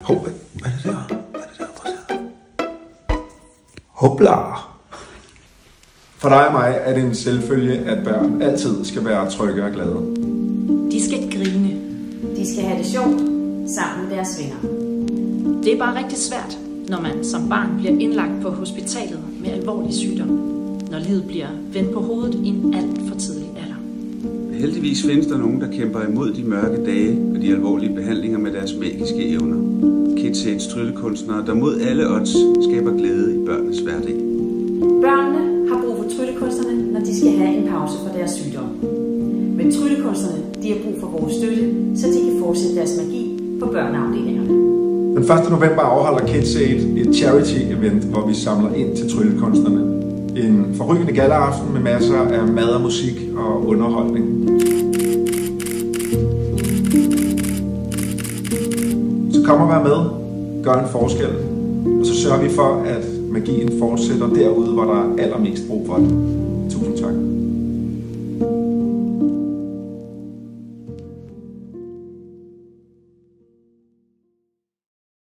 Hov, hvad er det der? Hvad er det der? Hopla! For dig og mig er det en selvfølge, at børn altid skal være trygge og glade. De skal grine. De skal have det sjovt sammen med deres venner. Det er bare rigtig svært, når man som barn bliver indlagt på hospitalet med alvorlig sygdom. Når livet bliver vendt på hovedet i en alt for tidlig alder. Heldigvis findes der nogen, der kæmper imod de mørke dage og de alvorlige behandlinger med deres magiske evner. KidSaids tryllekunstnere, der mod alle odds skaber glæde i børnenes hverdag. Børnene har brug for tryllekunstnerne, når de skal have en pause fra deres sygdom. Men tryllekunstnerne, de har brug for vores støtte, så de kan fortsætte deres magi på børneafdelingerne. Den 1. november afholder KidSaid et charity-event, hvor vi samler ind til tryllekunstnerne. En forrygende gallaaften med masser af mad og musik og underholdning. Så kom og vær med, gør en forskel, og så sørger vi for, at magien fortsætter derude, hvor der er allermest brug for det. Tusind tak.